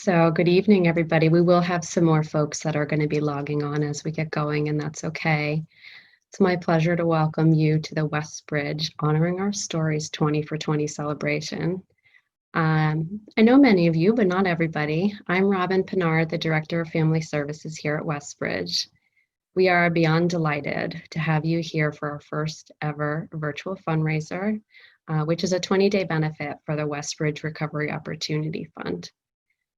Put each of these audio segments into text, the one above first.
So good evening, everybody. We will have some more folks that are going to be logging on as we get going, and that's okay. It's my pleasure to welcome you to the WestBridge Honoring Our Stories 20 for 20 celebration. I know many of you, but not everybody. I'm Robin Pinard, the Director of Family Services here at WestBridge. We are beyond delighted to have you here for our first ever virtual fundraiser, which is a 20-day benefit for the WestBridge Recovery Opportunity Fund.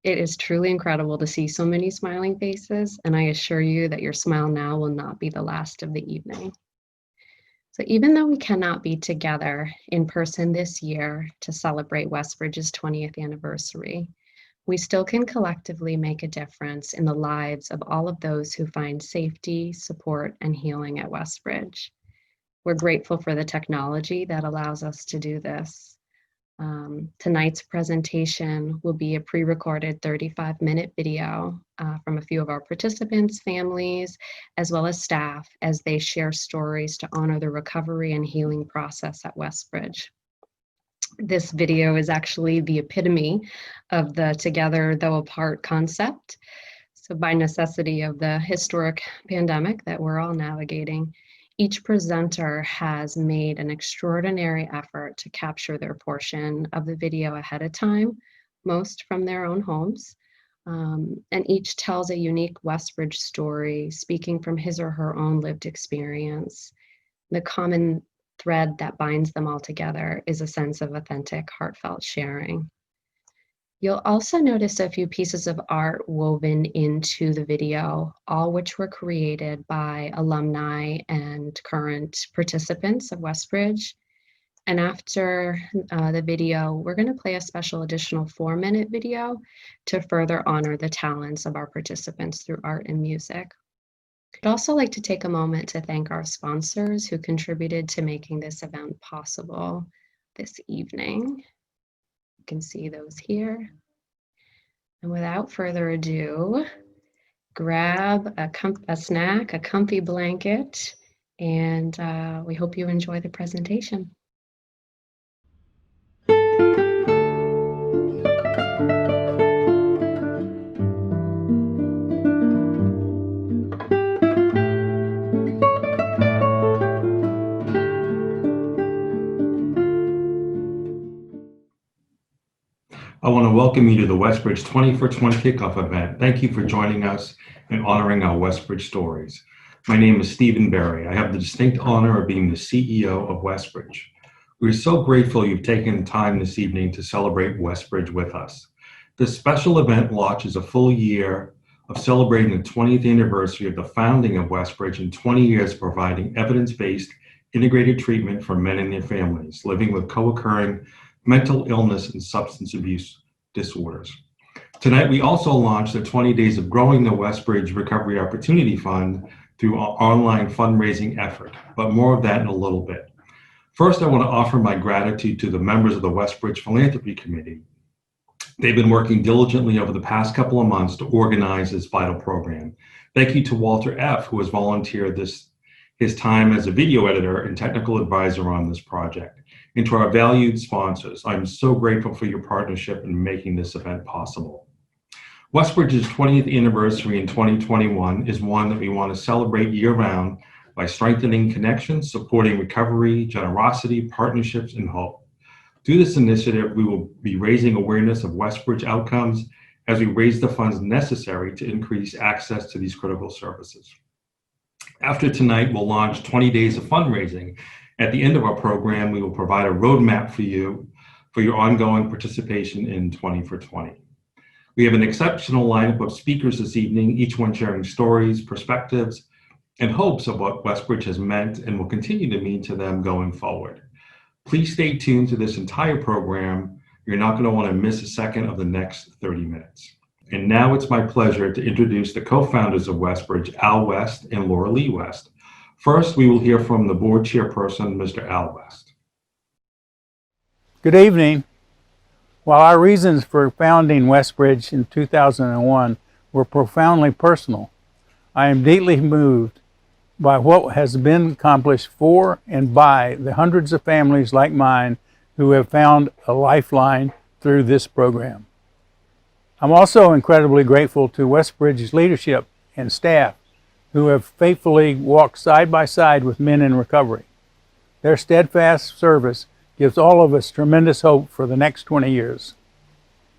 It is truly incredible to see so many smiling faces, and I assure you that your smile now will not be the last of the evening. So even though we cannot be together in person this year to celebrate WestBridge's 20th anniversary, we still can collectively make a difference in the lives of all of those who find safety, support, and healing at WestBridge. We're grateful for the technology that allows us to do this. Tonight's presentation will be a pre-recorded 35-minute video from a few of our participants, families, as well as staff as they share stories to honor the recovery and healing process at WestBridge. This video is actually the epitome of the together though apart concept. So by necessity of the historic pandemic that we're all navigating, each presenter has made an extraordinary effort to capture their portion of the video ahead of time, most from their own homes, and each tells a unique WestBridge story, speaking from his or her own lived experience. The common thread that binds them all together is a sense of authentic, heartfelt sharing. You'll also notice a few pieces of art woven into the video, all which were created by alumni and current participants of WestBridge. And after the video, we're going to play a special additional 4-minute video to further honor the talents of our participants through art and music. I'd also like to take a moment to thank our sponsors who contributed to making this event possible this evening. You can see those here. And without further ado, grab a snack, a comfy blanket, and we hope you enjoy the presentation. I want to welcome you to the WestBridge 20 for 20 kickoff event. Thank you for joining us and honoring our WestBridge stories. My name is Stephen Berry. I have the distinct honor of being the CEO of WestBridge. We're so grateful you've taken time this evening to celebrate WestBridge with us. This special event launches a full year of celebrating the 20th anniversary of the founding of WestBridge and 20 years providing evidence-based integrated treatment for men and their families living with co-occurring mental illness and substance abuse disorders. Tonight, we also launched the 20 Days of Growing the WestBridge Recovery Opportunity Fund through our online fundraising effort, but more of that in a little bit. First, I want to offer my gratitude to the members of the WestBridge Philanthropy Committee. They've been working diligently over the past couple of months to organize this vital program. Thank you to Walter F., who has volunteered his time as a video editor and technical advisor on this project. And to our valued sponsors, I'm so grateful for your partnership in making this event possible. WestBridge's 20th anniversary in 2021 is one that we want to celebrate year-round by strengthening connections, supporting recovery, generosity, partnerships, and hope. Through this initiative, we will be raising awareness of WestBridge outcomes as we raise the funds necessary to increase access to these critical services. After tonight, we'll launch 20 days of fundraising. At the end of our program, we will provide a roadmap for you for your ongoing participation in 20 for 20. We have an exceptional lineup of speakers this evening, each one sharing stories, perspectives, and hopes of what WestBridge has meant and will continue to mean to them going forward. Please stay tuned to this entire program. You're not going to want to miss a second of the next 30 minutes. And now it's my pleasure to introduce the co-founders of WestBridge, Al West and Laura Lee West. First, we will hear from the board chairperson, Mr. Al West. Good evening. While our reasons for founding WestBridge in 2001 were profoundly personal, I am deeply moved by what has been accomplished for and by the hundreds of families like mine who have found a lifeline through this program. I'm also incredibly grateful to WestBridge's leadership and staff who have faithfully walked side by side with men in recovery. Their steadfast service gives all of us tremendous hope for the next 20 years.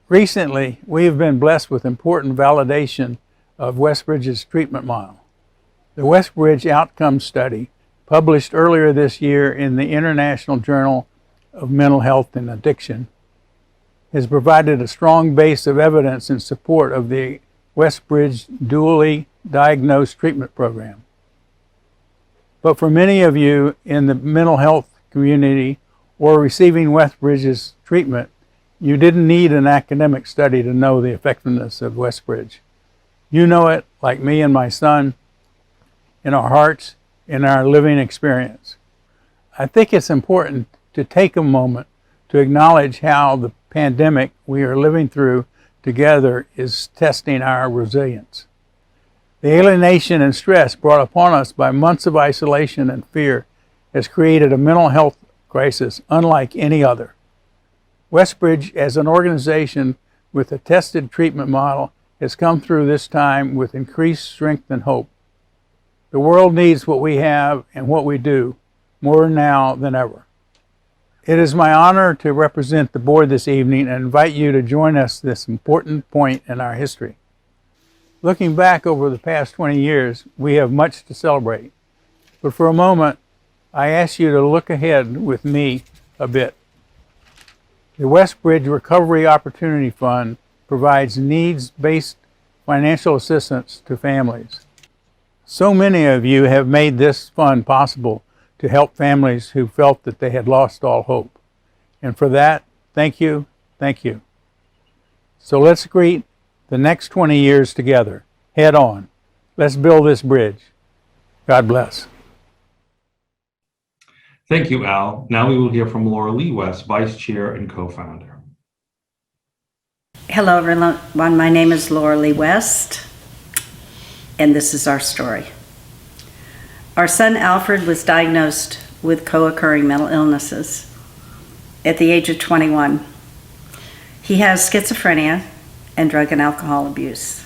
Recently, we have been blessed with important validation of WestBridge's treatment model. The WestBridge Outcomes Study, published earlier this year in the International Journal of Mental Health and Addiction, has provided a strong base of evidence in support of the WestBridge dually diagnosed treatment program. But for many of you in the mental health community or receiving WestBridge's treatment, you didn't need an academic study to know the effectiveness of WestBridge. You know it, like me and my son, in our hearts, in our living experience. I think it's important to take a moment to acknowledge how the pandemic we are living through together is testing our resilience. The alienation and stress brought upon us by months of isolation and fear has created a mental health crisis unlike any other. WestBridge, as an organization with a tested treatment model, has come through this time with increased strength and hope. The world needs what we have and what we do more now than ever. It is my honor to represent the board this evening and invite you to join us at this important point in our history. Looking back over the past 20 years, we have much to celebrate. But for a moment, I ask you to look ahead with me a bit. The WestBridge Recovery Opportunity Fund provides needs-based financial assistance to families. So many of you have made this fund possible to help families who felt that they had lost all hope. And for that, thank you, thank you. So let's greet the next 20 years together, head on. Let's build this bridge. God bless. Thank you, Al. Now we will hear from Laura Lee West, Vice Chair and Co-founder. Hello, everyone. My name is Laura Lee West, and this is our story. Our son Alfred was diagnosed with co-occurring mental illnesses at the age of 21. He has schizophrenia and drug and alcohol abuse.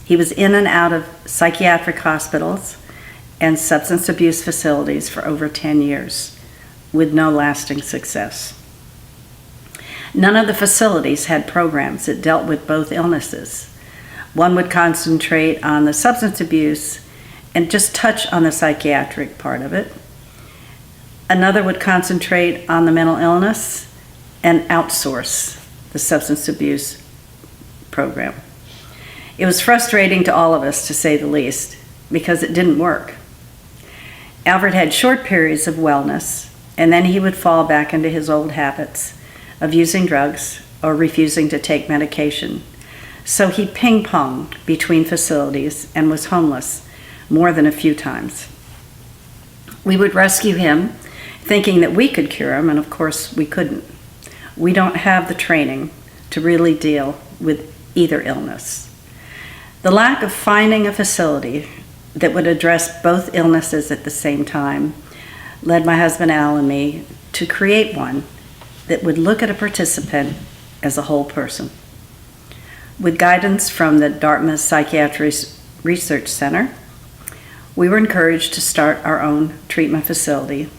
He was in and out of psychiatric hospitals and substance abuse facilities for over 10 years with no lasting success. None of the facilities had programs that dealt with both illnesses. One would concentrate on the substance abuse and just touch on the psychiatric part of it. Another would concentrate on the mental illness and outsource the substance abuse program. It was frustrating to all of us, to say the least, because it didn't work. Alfred had short periods of wellness, and then he would fall back into his old habits of using drugs or refusing to take medication. So he ping-ponged between facilities and was homeless more than a few times. We would rescue him, thinking that we could cure him, and of course we couldn't. We don't have the training to really deal with either illness. The lack of finding a facility that would address both illnesses at the same time led my husband Al and me to create one that would look at a participant as a whole person. With guidance from the Dartmouth Psychiatry Research Center, we were encouraged to start our own treatment facility,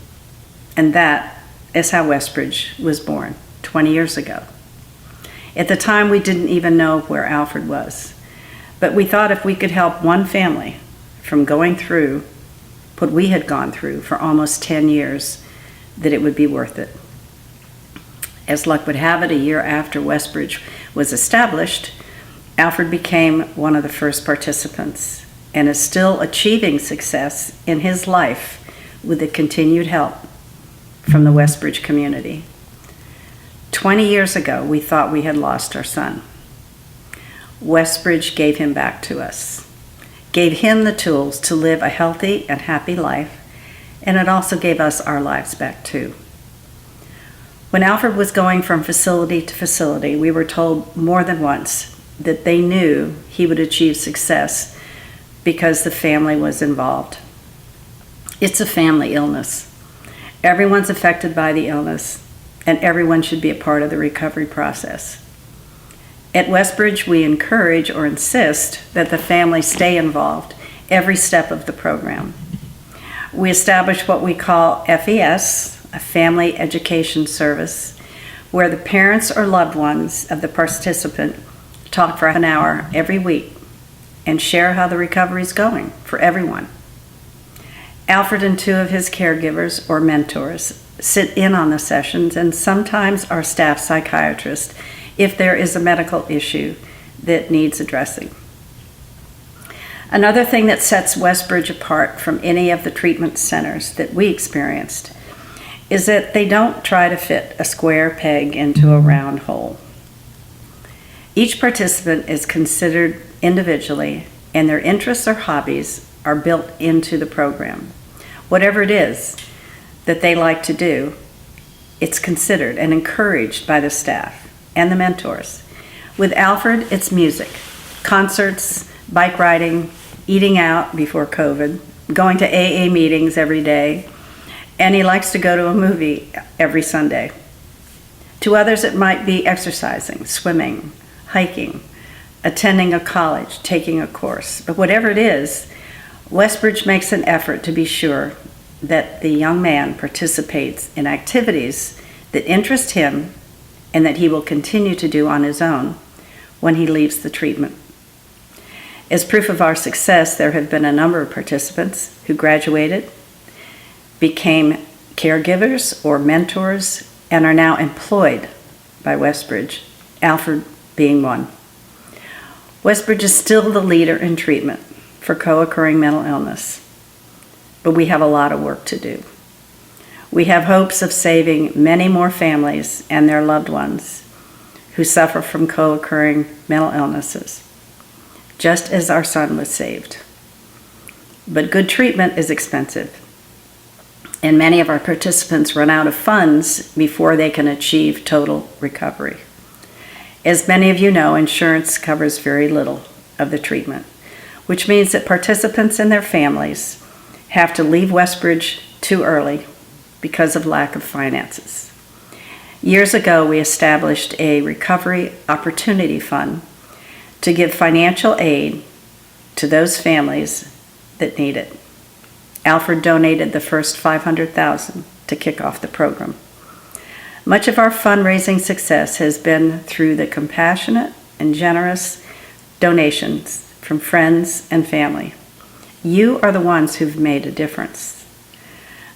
and that is how WestBridge was born 20 years ago. At the time, we didn't even know where Alfred was, but we thought if we could help one family from going through what we had gone through for almost 10 years, that it would be worth it. As luck would have it, a year after WestBridge was established, Alfred became one of the first participants and is still achieving success in his life with the continued help from the WestBridge community. 20 years ago, we thought we had lost our son. WestBridge gave him back to us, gave him the tools to live a healthy and happy life, and it also gave us our lives back too. When Alfred was going from facility to facility, we were told more than once that they knew he would achieve success because the family was involved. It's a family illness. Everyone's affected by the illness, and everyone should be a part of the recovery process. At WestBridge, we encourage or insist that the family stay involved every step of the program. We establish what we call FES, a Family Education Service, where the parents or loved ones of the participant talk for an hour every week and share how the recovery is going for everyone. Alfred and two of his caregivers or mentors sit in on the sessions, and sometimes our staff psychiatrist if there is a medical issue that needs addressing. Another thing that sets WestBridge apart from any of the treatment centers that we experienced is that they don't try to fit a square peg into a round hole. Each participant is considered individually, and their interests or hobbies are built into the program. Whatever it is that they like to do, it's considered and encouraged by the staff and the mentors. With Alfred, it's music, concerts, bike riding, eating out before COVID, going to AA meetings every day, and he likes to go to a movie every Sunday. To others, it might be exercising, swimming, hiking, attending a college, taking a course. But whatever it is, WestBridge makes an effort to be sure that the young man participates in activities that interest him and that he will continue to do on his own when he leaves the treatment. As proof of our success, there have been a number of participants who graduated, became caregivers or mentors, and are now employed by WestBridge, Alfred being one. WestBridge is still the leader in treatment for co-occurring mental illness, but we have a lot of work to do. We have hopes of saving many more families and their loved ones who suffer from co-occurring mental illnesses, just as our son was saved. But good treatment is expensive, and many of our participants run out of funds before they can achieve total recovery. As many of you know, insurance covers very little of the treatment, which means that participants and their families have to leave WestBridge too early because of lack of finances. Years ago, we established a recovery opportunity fund to give financial aid to those families that need it. Alfred donated the first $500,000 to kick off the program. Much of our fundraising success has been through the compassionate and generous donations from friends and family. You are the ones who've made a difference.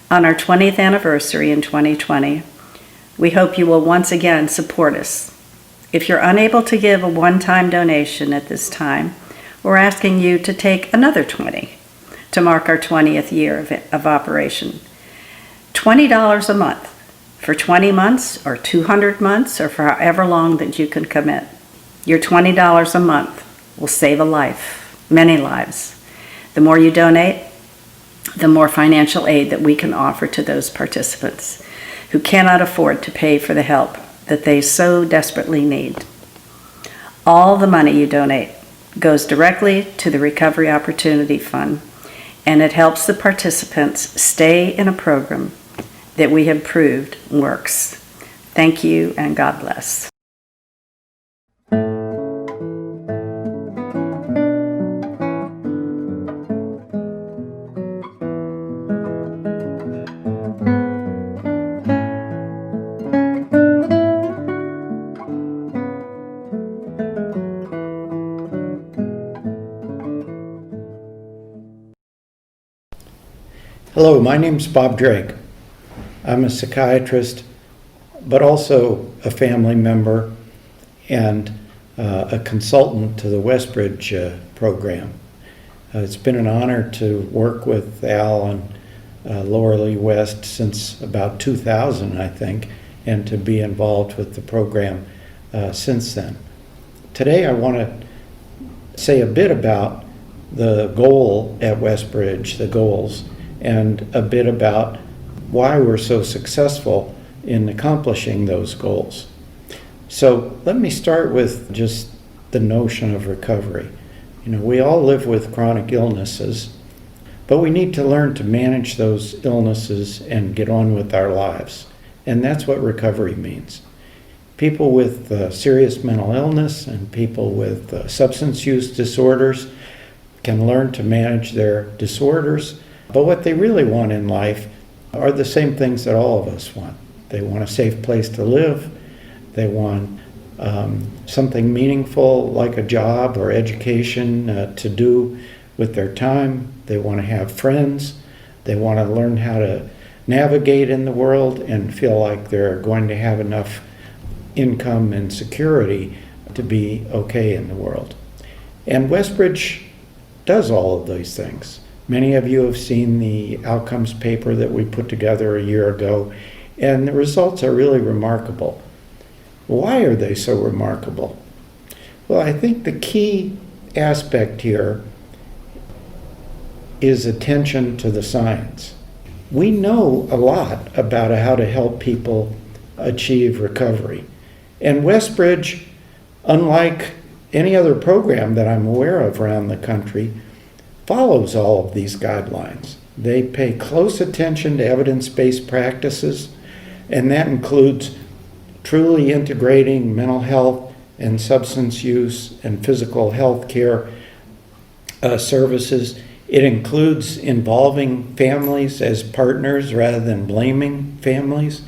On our 20th anniversary in 2020, we hope you will once again support us. If you're unable to give a one-time donation at this time, we're asking you to take another 20 to mark our 20th year of operation. $20 a month for 20 months or 200 months or for however long that you can commit. Your $20 a month will save a life, many lives. The more you donate, the more financial aid that we can offer to those participants who cannot afford to pay for the help that they so desperately need. All the money you donate goes directly to the Recovery Opportunity Fund, and it helps the participants stay in a program that we have proved works. Thank you, and God bless. Hello, my name's Bob Drake. I'm a psychiatrist, but also a family member and a consultant to the WestBridge program. It's been an honor to work with Al and Laura Lee West since about 2000, I think, and to be involved with the program since then. Today I want to say a bit about the goal at WestBridge, the goals, and a bit about why we're so successful in accomplishing those goals. So let me start with just the notion of recovery. You know, we all live with chronic illnesses, but we need to learn to manage those illnesses and get on with our lives. And that's what recovery means. People with serious mental illness and people with substance use disorders can learn to manage their disorders. But what they really want in life are the same things that all of us want. They want a safe place to live. They want something meaningful like a job or education to do with their time. They want to have friends. They want to learn how to navigate in the world and feel like they're going to have enough income and security to be okay in the world. And WestBridge does all of these things. Many of you have seen the outcomes paper that we put together a year ago, and the results are really remarkable. Why are they so remarkable? Well, I think the key aspect here is attention to the science. We know a lot about how to help people achieve recovery. And WestBridge, unlike any other program that I'm aware of around the country, follows all of these guidelines. They pay close attention to evidence-based practices, and that includes truly integrating mental health and substance use and physical health care services. It includes involving families as partners rather than blaming families.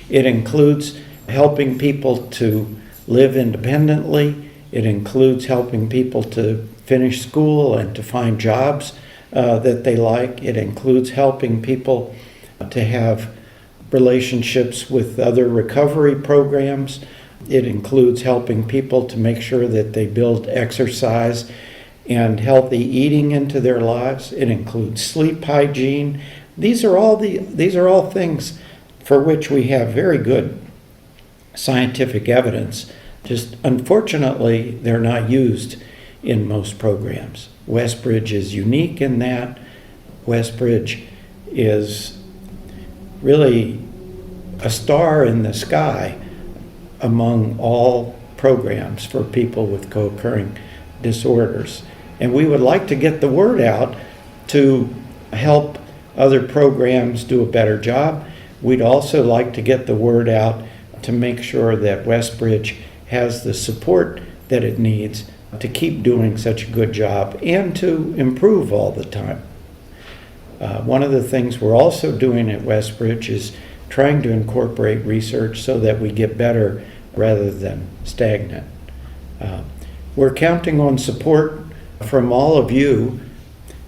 It includes helping people to live independently. It includes helping people to finish school and to find jobs that they like. It includes helping people to have relationships with other recovery programs. It includes helping people to make sure that they build exercise and healthy eating into their lives. It includes sleep hygiene. These are all things for which we have very good scientific evidence. Just unfortunately, they're not used in most programs. WestBridge is unique in that. WestBridge is really a star in the sky among all programs for people with co-occurring disorders. And we would like to get the word out to help other programs do a better job. We'd also like to get the word out to make sure that WestBridge has the support that it needs to keep doing such a good job and to improve all the time. One of the things we're also doing at WestBridge is trying to incorporate research so that we get better rather than stagnant. We're counting on support from all of you.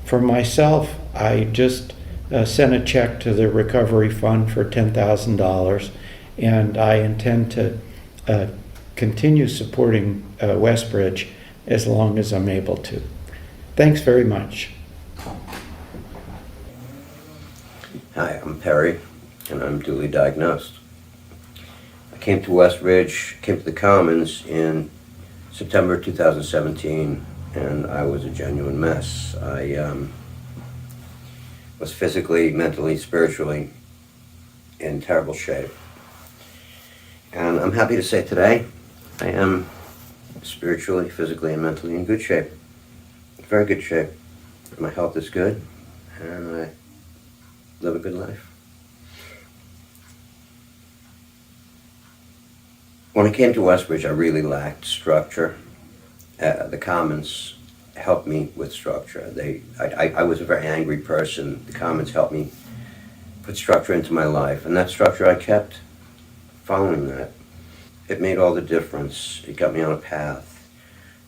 For myself, I just sent a check to the Recovery Fund for $10,000, and I intend to continue supporting WestBridge as long as I'm able to. Thanks very much. Hi, I'm Perry, and I'm duly diagnosed. I came to WestBridge, came to the Commons in September 2017, and I was a genuine mess. I was physically, mentally, spiritually in terrible shape. And I'm happy to say today, I am spiritually, physically, and mentally in good shape. Very good shape. My health is good, and I live a good life. When I came to WestBridge, I really lacked structure. The Commons helped me with structure. I was a very angry person. The Commons helped me put structure into my life, and that structure I kept following that. It made all the difference. It got me on a path.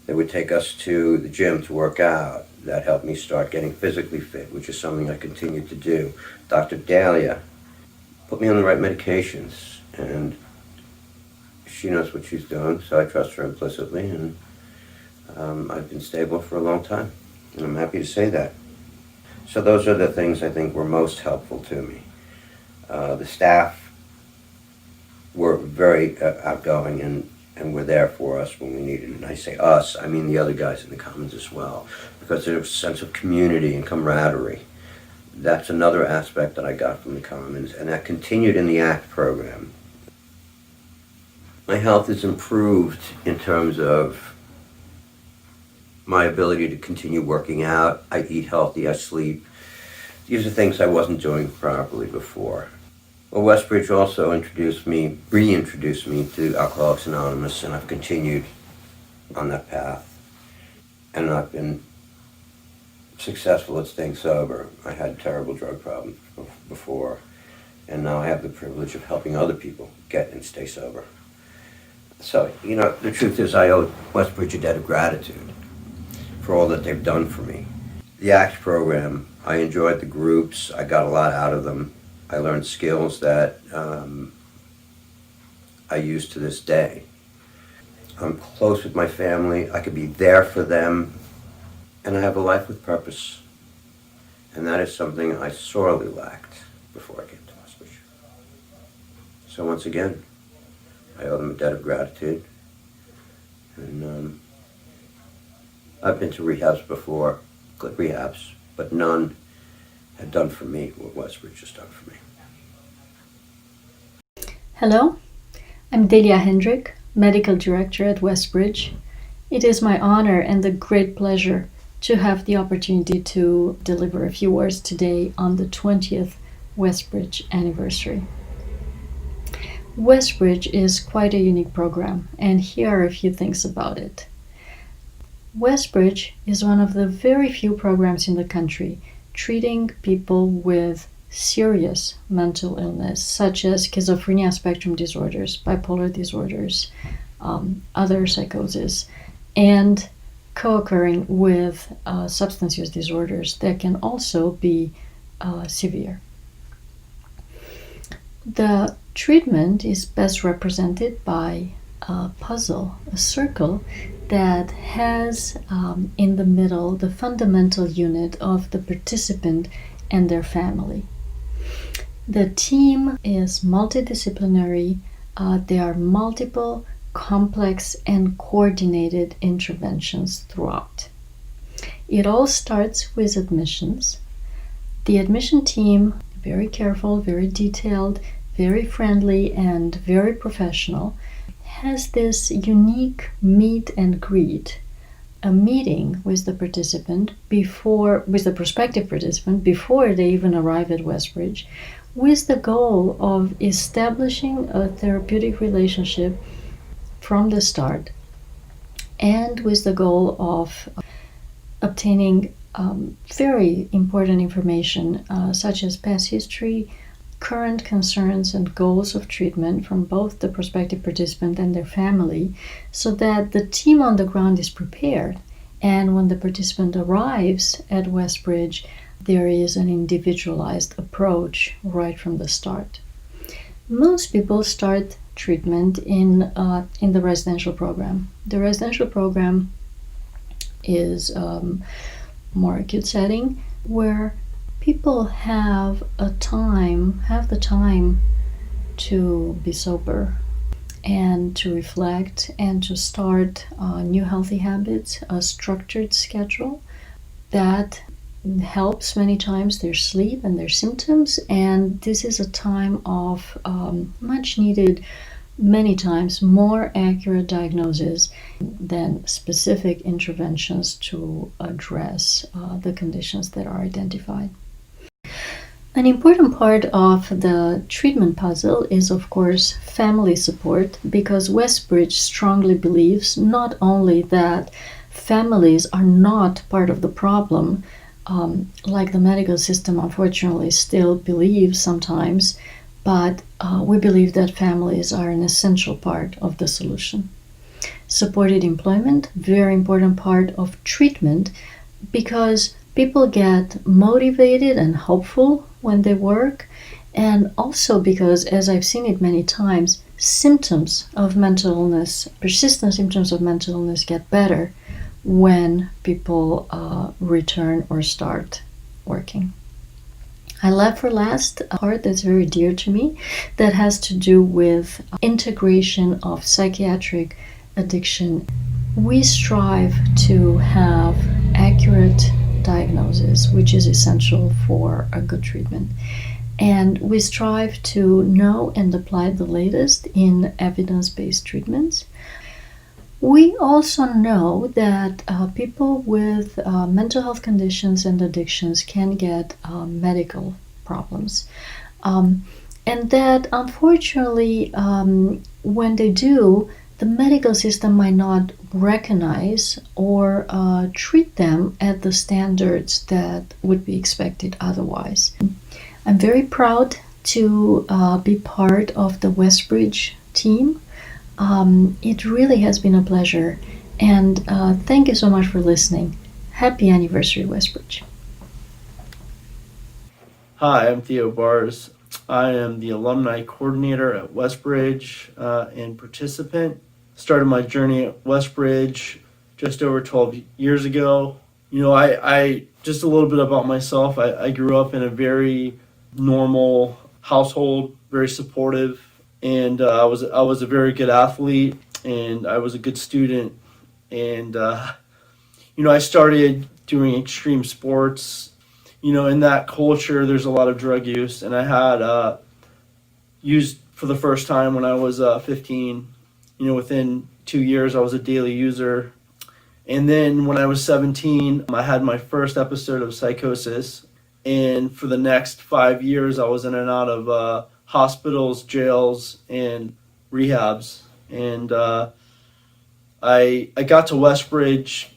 They would take us to the gym to work out. That helped me start getting physically fit, which is something I continue to do. Dr. Delia put me on the right medications, and she knows what she's doing, so I trust her implicitly, and I've been stable for a long time, and I'm happy to say that. So those are the things I think were most helpful to me. The staff were very outgoing and were there for us when we needed it. And I say us, I mean the other guys in the Commons as well, because there was a sense of community and camaraderie. That's another aspect that I got from the Commons, and that continued in the ACT program. My health has improved in terms of my ability to continue working out. I eat healthy, I sleep. These are things I wasn't doing properly before. Well, WestBridge also reintroduced me to Alcoholics Anonymous, and I've continued on that path. And I've been successful at staying sober. I had terrible drug problems before, and now I have the privilege of helping other people get and stay sober. So, the truth is I owe WestBridge a debt of gratitude for all that they've done for me. The ACT program, I enjoyed the groups. I got a lot out of them. I learned skills that I use to this day. I'm close with my family. I could be there for them. And I have a life with purpose. And that is something I sorely lacked before I came to WestBridge. So once again, I owe them a debt of gratitude. And I've been to rehabs before, good rehabs, but none had done for me what WestBridge has done for me. Hello, I'm Delia Hendrick, Medical Director at WestBridge. It is my honor and a great pleasure to have the opportunity to deliver a few words today on the 20th WestBridge anniversary. WestBridge is quite a unique program, and here are a few things about it. WestBridge is one of the very few programs in the country treating people with serious mental illness, such as schizophrenia spectrum disorders, bipolar disorders, other psychosis, and co-occurring with substance use disorders that can also be severe. The treatment is best represented by a puzzle, a circle that has in the middle the fundamental unit of the participant and their family. The team is multidisciplinary. There are multiple complex and coordinated interventions throughout. It all starts with admissions. The admission team, very careful, very detailed, very friendly, and very professional, has this unique meet and greet, a meeting with the prospective participant before they even arrive at WestBridge, with the goal of establishing a therapeutic relationship from the start, and with the goal of obtaining very important information such as past history, current concerns and goals of treatment from both the prospective participant and their family, so that the team on the ground is prepared, and when the participant arrives at WestBridge, there is an individualized approach right from the start. Most people start treatment in the residential program. The residential program is more acute setting where people have the time to be sober and to reflect and to start new healthy habits, a structured schedule that helps many times their sleep and their symptoms, and this is a time of much needed, many times more accurate diagnosis than specific interventions to address the conditions that are identified. An important part of the treatment puzzle is, of course, family support, because WestBridge strongly believes not only that families are not part of the problem, like the medical system unfortunately still believes sometimes, but we believe that families are an essential part of the solution. Supported employment, very important part of treatment, because people get motivated and hopeful when they work, and also because, as I've seen it many times, symptoms of mental illness, persistent symptoms of mental illness get better when people return or start working. I left for last a part that's very dear to me that has to do with integration of psychiatric addiction. We strive to have accurate diagnosis, which is essential for a good treatment. And we strive to know and apply the latest in evidence-based treatments. We also know that people with mental health conditions and addictions can get medical problems. and that unfortunately, when they do, the medical system might not recognize or treat them at the standards that would be expected otherwise. I'm very proud to be part of the WestBridge team. It really has been a pleasure, and thank you so much for listening. Happy anniversary, WestBridge. Hi, I'm Theo Bars. I am the alumni coordinator at WestBridge and participant. Started my journey at WestBridge just over 12 years ago. You know, I just a little bit about myself. I grew up in a very normal household, very supportive, and I was a very good athlete, and I was a good student, and you know, I started doing extreme sports. You know, in that culture, there's a lot of drug use, and I had used for the first time when I was 15. You know, within 2 years, I was a daily user. And then when I was 17, I had my first episode of psychosis. And for the next 5 years, I was in and out of hospitals, jails, and rehabs. And I got to WestBridge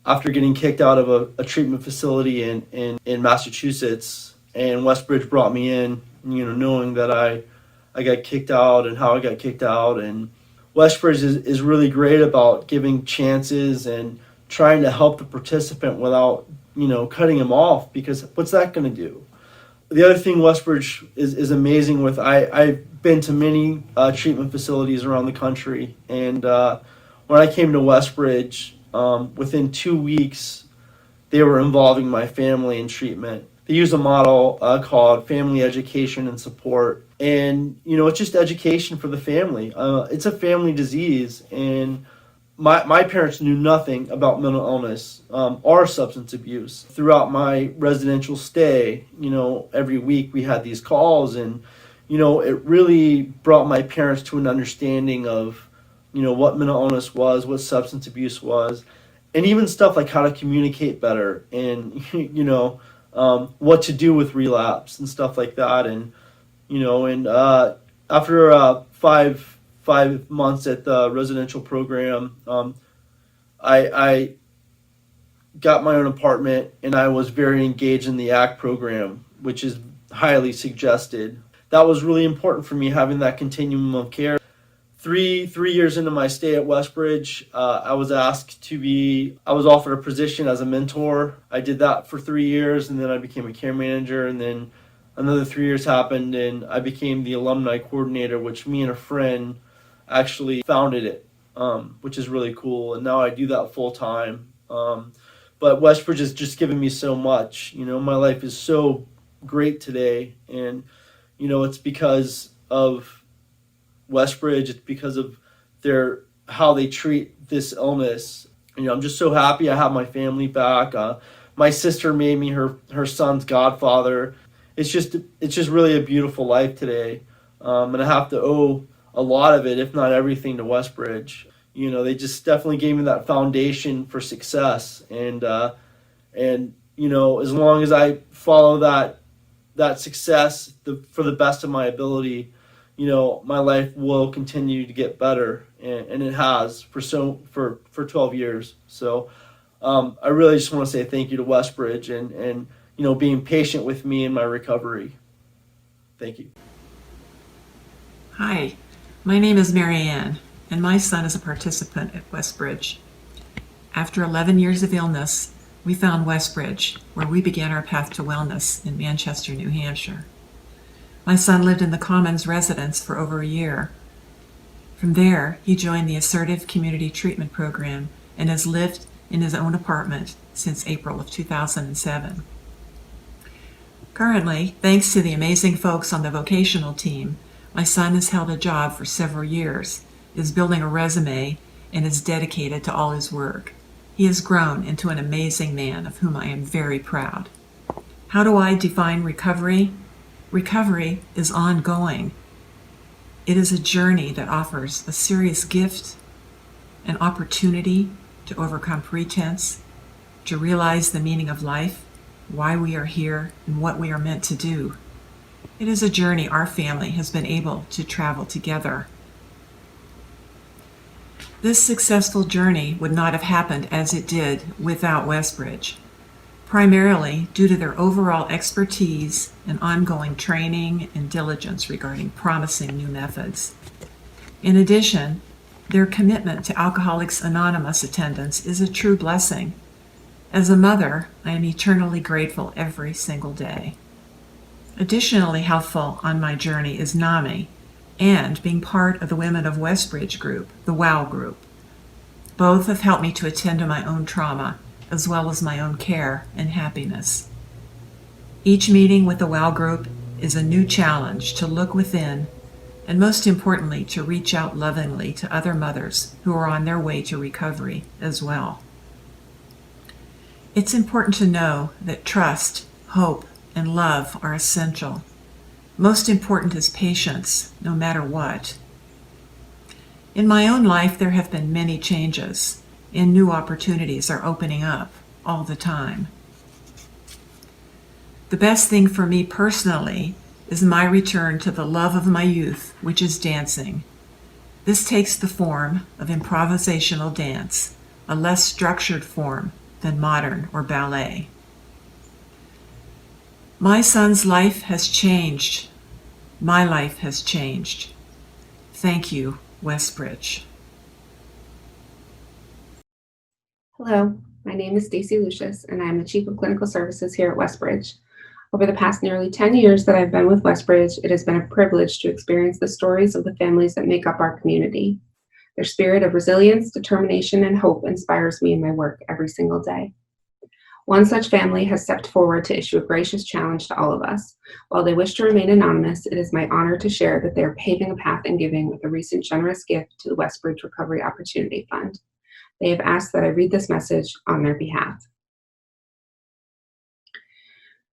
after getting kicked out of a treatment facility in Massachusetts. And WestBridge brought me in, you know, knowing that I got kicked out and how I got kicked out. And WestBridge is really great about giving chances and trying to help the participant without, you know, cutting him off, because what's that going to do? The other thing WestBridge is amazing with, I've been to many treatment facilities around the country, and when I came to WestBridge, within 2 weeks, they were involving my family in treatment. They use a model called family education and support. And, you know, it's just education for the family. It's a family disease. And my parents knew nothing about mental illness or substance abuse. Throughout my residential stay, you know, every week we had these calls. And, you know, it really brought my parents to an understanding of, you know, what mental illness was, what substance abuse was, and even stuff like how to communicate better and, you know, what to do with relapse and stuff like that. And, you know, and after 5 months at the residential program, I got my own apartment, and I was very engaged in the ACT program, which is highly suggested. That was really important for me, having that continuum of care. Three years into my stay at WestBridge, I was offered a position as a mentor. I did that for 3 years, and then I became a care manager, and then another 3 years happened, and I became the alumni coordinator, which me and a friend actually founded it, which is really cool, and now I do that full time. But WestBridge has just given me so much. You know, my life is so great today, and, you know, it's because of WestBridge. It's because of how they treat this illness. You know, I'm just so happy I have my family back. My sister made me her son's godfather. It's just really a beautiful life today, and I have to owe a lot of it, if not everything, to WestBridge. You know, they just definitely gave me that foundation for success, and you know, as long as I follow that success for the best of my ability, you know, my life will continue to get better, and it has for 12 years. So I really just want to say thank you to WestBridge and you know, being patient with me in my recovery. Thank you. Hi, my name is Mary Ann, and my son is a participant at WestBridge. After 11 years of illness, we found WestBridge, where we began our path to wellness in Manchester, New Hampshire. My son lived in the Commons residence for over a year. From there, he joined the Assertive Community Treatment Program and has lived in his own apartment since April of 2007. Currently, thanks to the amazing folks on the vocational team, my son has held a job for several years, is building a resume, and is dedicated to all his work. He has grown into an amazing man of whom I am very proud. How do I define recovery? Recovery is ongoing. It is a journey that offers a serious gift, an opportunity to overcome pretense, to realize the meaning of life, why we are here, and what we are meant to do. It is a journey our family has been able to travel together. This successful journey would not have happened as it did without WestBridge, primarily due to their overall expertise and ongoing training and diligence regarding promising new methods. In addition, their commitment to Alcoholics Anonymous attendance is a true blessing. As a mother, I am eternally grateful every single day. Additionally helpful on my journey is NAMI and being part of the Women of WestBridge group, the WOW group. Both have helped me to attend to my own trauma as well as my own care and happiness. Each meeting with the WOW group is a new challenge to look within and most importantly to reach out lovingly to other mothers who are on their way to recovery as well. It's important to know that trust, hope, and love are essential. Most important is patience, no matter what. In my own life, there have been many changes, and new opportunities are opening up all the time. The best thing for me personally is my return to the love of my youth, which is dancing. This takes the form of improvisational dance, a less structured form than modern or ballet. My son's life has changed. My life has changed. Thank you, WestBridge. Hello, my name is Stacie Lucius, and I am the Chief of Clinical Services here at WestBridge. Over the past nearly 10 years that I've been with WestBridge, it has been a privilege to experience the stories of the families that make up our community. Their spirit of resilience, determination, and hope inspires me in my work every single day. One such family has stepped forward to issue a gracious challenge to all of us. While they wish to remain anonymous, it is my honor to share that they are paving a path in giving with a recent generous gift to the WestBridge Recovery Opportunity Fund. They have asked that I read this message on their behalf.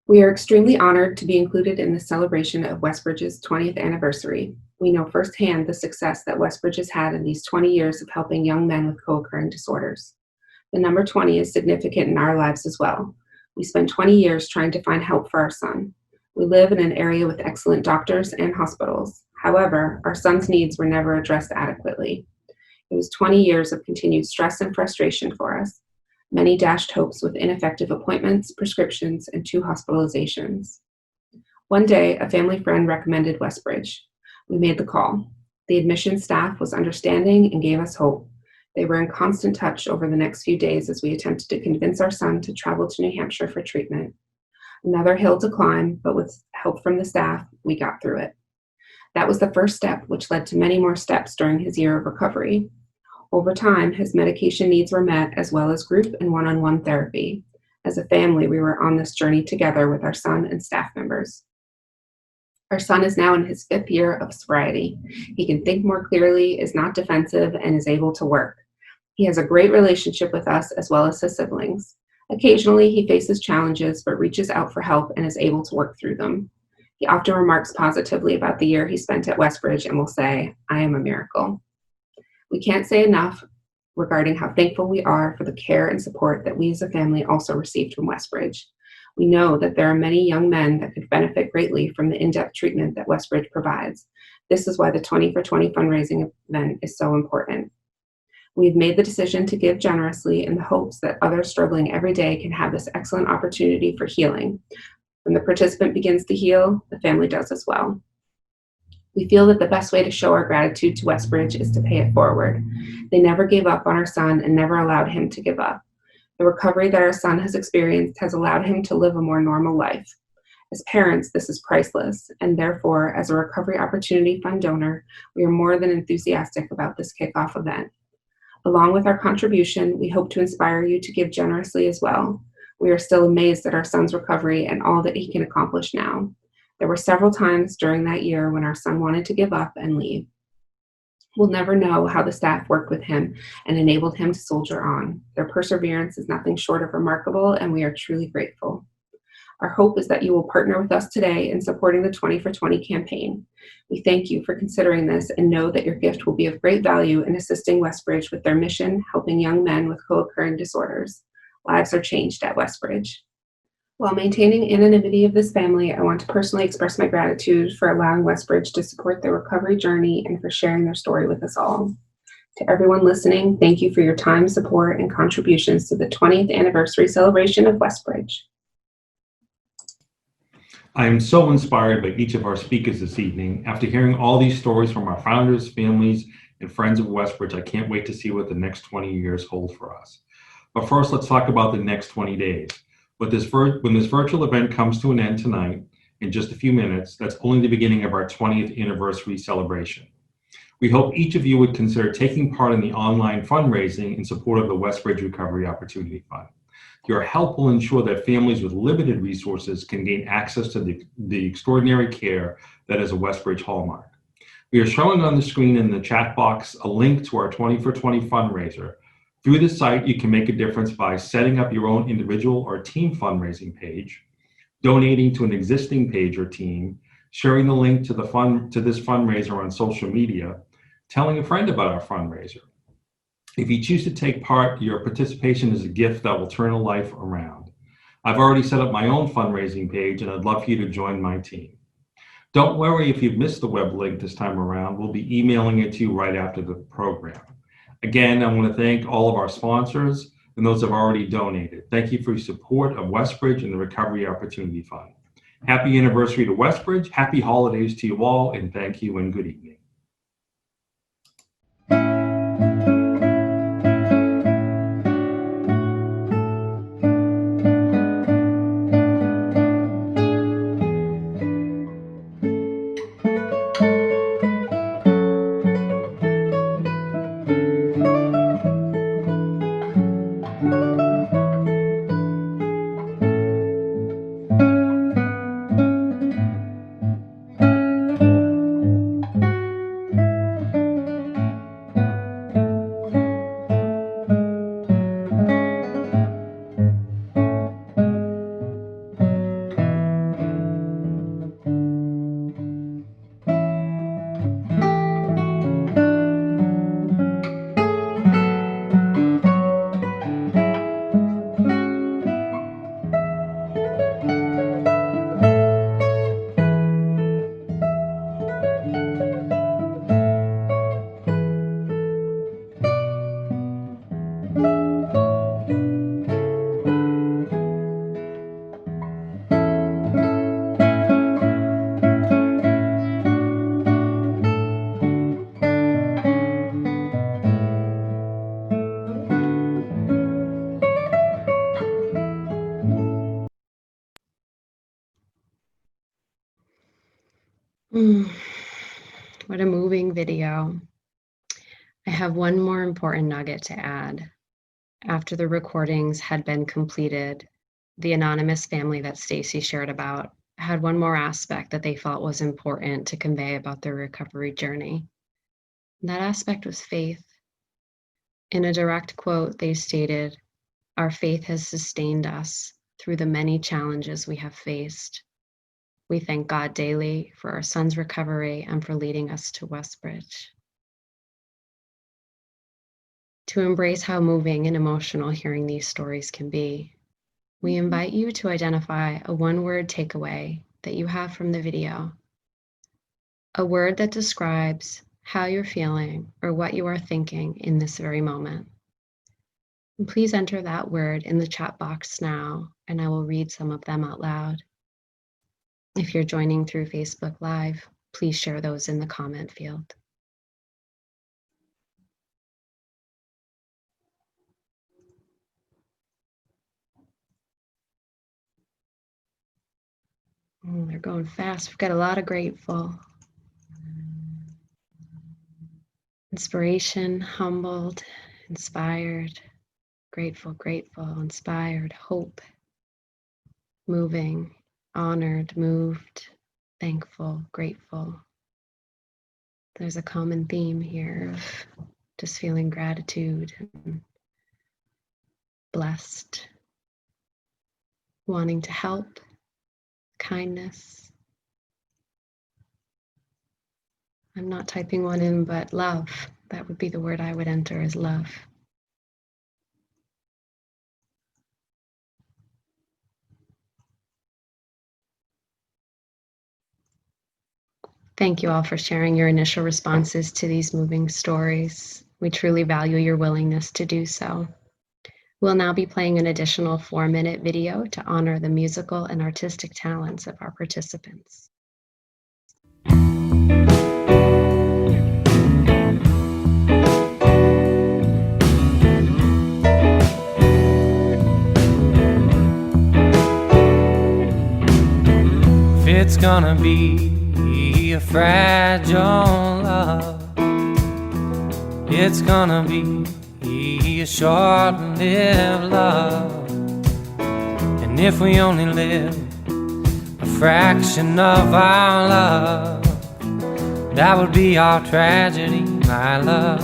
We are extremely honored to be included in the celebration of WestBridge's 20th anniversary. We know firsthand the success that WestBridge has had in these 20 years of helping young men with co-occurring disorders. The number 20 is significant in our lives as well. We spent 20 years trying to find help for our son. We live in an area with excellent doctors and hospitals. However, our son's needs were never addressed adequately. It was 20 years of continued stress and frustration for us. Many dashed hopes with ineffective appointments, prescriptions, and 2 hospitalizations. One day, a family friend recommended WestBridge. We made the call. The admission staff was understanding and gave us hope. They were in constant touch over the next few days as we attempted to convince our son to travel to New Hampshire for treatment. Another hill to climb, but with help from the staff, we got through it. That was the first step, which led to many more steps during his year of recovery. Over time, his medication needs were met, as well as group and one-on-one therapy. As a family, we were on this journey together with our son and staff members. Our son is now in his 5th year of sobriety. He can think more clearly, is not defensive, and is able to work. He has a great relationship with us as well as his siblings. Occasionally, he faces challenges, but reaches out for help and is able to work through them. He often remarks positively about the year he spent at WestBridge and will say, "I am a miracle." We can't say enough regarding how thankful we are for the care and support that we as a family also received from WestBridge. We know that there are many young men that could benefit greatly from the in-depth treatment that WestBridge provides. This is why the 20 for 20 fundraising event is so important. We've made the decision to give generously in the hopes that others struggling every day can have this excellent opportunity for healing. When the participant begins to heal, the family does as well. We feel that the best way to show our gratitude to WestBridge is to pay it forward. They never gave up on our son and never allowed him to give up. The recovery that our son has experienced has allowed him to live a more normal life. As parents, this is priceless, and therefore, as a Recovery Opportunity Fund donor, we are more than enthusiastic about this kickoff event. Along with our contribution, we hope to inspire you to give generously as well. We are still amazed at our son's recovery and all that he can accomplish now. There were several times during that year when our son wanted to give up and leave. We'll never know how the staff worked with him and enabled him to soldier on. Their perseverance is nothing short of remarkable, and we are truly grateful. Our hope is that you will partner with us today in supporting the 20 for 20 campaign. We thank you for considering this and know that your gift will be of great value in assisting WestBridge with their mission, helping young men with co-occurring disorders. Lives are changed at WestBridge. While maintaining anonymity of this family, I want to personally express my gratitude for allowing WestBridge to support their recovery journey and for sharing their story with us all. To everyone listening, thank you for your time, support, and contributions to the 20th anniversary celebration of WestBridge. I am so inspired by each of our speakers this evening. After hearing all these stories from our founders, families, and friends of WestBridge, I can't wait to see what the next 20 years hold for us. But first, let's talk about the next 20 days. When this virtual event comes to an end tonight, in just a few minutes, that's only the beginning of our 20th anniversary celebration. We hope each of you would consider taking part in the online fundraising in support of the WestBridge Recovery Opportunity Fund. Your help will ensure that families with limited resources can gain access to the extraordinary care that is a WestBridge hallmark. We are showing on the screen in the chat box a link to our 20 for 20 fundraiser. Through the site, you can make a difference by setting up your own individual or team fundraising page, donating to an existing page or team, sharing the link to this fundraiser on social media, telling a friend about our fundraiser. If you choose to take part, your participation is a gift that will turn a life around. I've already set up my own fundraising page, and I'd love for you to join my team. Don't worry if you've missed the web link this time around. We'll be emailing it to you right after the program. Again, I want to thank all of our sponsors and those who have already donated. Thank you for your support of WestBridge and the Recovery Opportunity Fund. Happy anniversary to WestBridge, happy holidays to you all, and thank you and good evening. What a moving video. I have one more important nugget to add. After the recordings had been completed, the anonymous family that Stacie shared about had one more aspect that they felt was important to convey about their recovery journey. And that aspect was faith. In a direct quote, they stated, "Our faith has sustained us through the many challenges we have faced. We thank God daily for our son's recovery and for leading us to WestBridge." To embrace how moving and emotional hearing these stories can be, we invite you to identify a one-word takeaway that you have from the video. A word that describes how you're feeling or what you are thinking in this very moment. And please enter that word in the chat box now, and I will read some of them out loud. If you're joining through Facebook Live, please share those in the comment field. They're going fast. We've got a lot of grateful. Inspiration, humbled, inspired, grateful, grateful, inspired, hope, moving, honored, moved, thankful, grateful. There's a common theme here of just feeling gratitude and blessed, wanting to help, kindness. I'm not typing one in, but love. That would be the word I would enter, is love. Thank you all for sharing your initial responses to these moving stories. We truly value your willingness to do so. We'll now be playing an additional 4-minute video to honor the musical and artistic talents of our participants. It's gonna be a fragile love. It's gonna be a short-lived love. And if we only live a fraction of our love, that would be our tragedy, my love.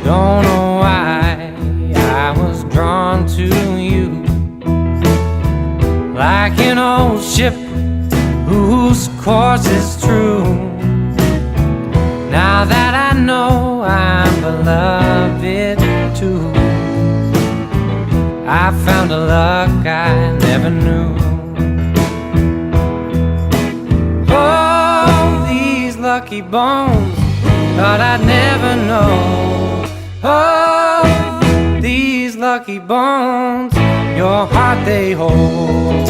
Don't know why I was drawn to you, like an old ship whose course is true. Now that I know I'm beloved too, I found a luck I never knew. Oh, these lucky bones, thought I'd never know. Oh, these lucky bones, your heart they hold.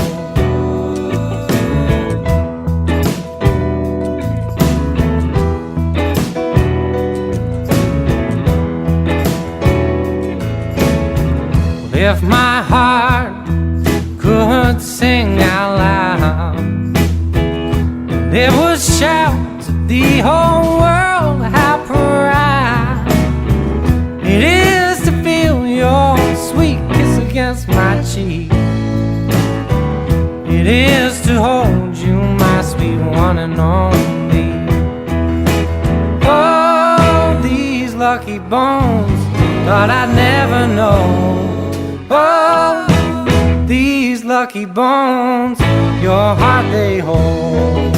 If my heart could sing out loud, it would shout to the whole world how proud it is to feel your sweet kiss against my cheek. It is to hold you, my sweet one and only. Oh, these lucky bones, thought I'd never know. Oh, these lucky bones, your heart they hold.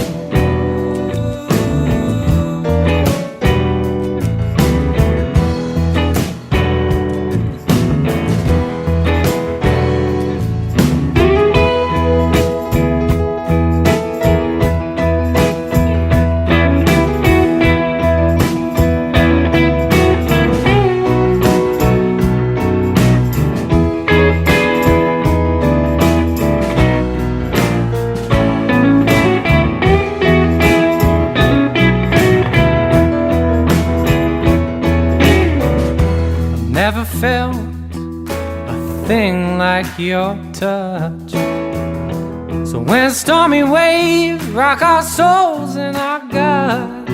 Never felt a thing like your touch. So when stormy waves rock our souls and our guts,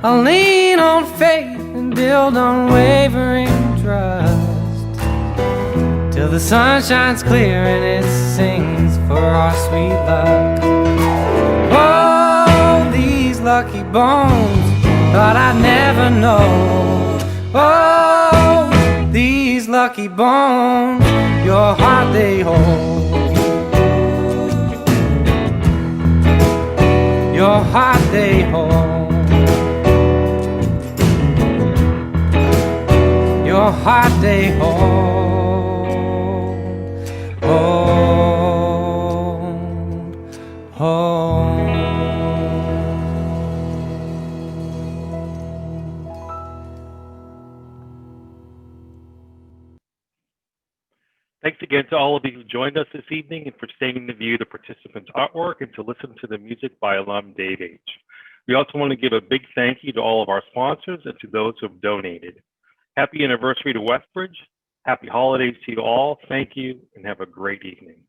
I'll lean on faith and build unwavering trust, till the sun shines clear and it sings for our sweet luck. Oh, these lucky bones, thought I'd never know. Oh, these lucky bones, your heart they hold. Your heart they hold. Your heart they hold. Hold. Hold. Thanks again to all of you who joined us this evening and for staying to view the participants' artwork and to listen to the music by alum Dave H. We also want to give a big thank you to all of our sponsors and to those who have donated. Happy anniversary to WestBridge. Happy holidays to you all. Thank you and have a great evening.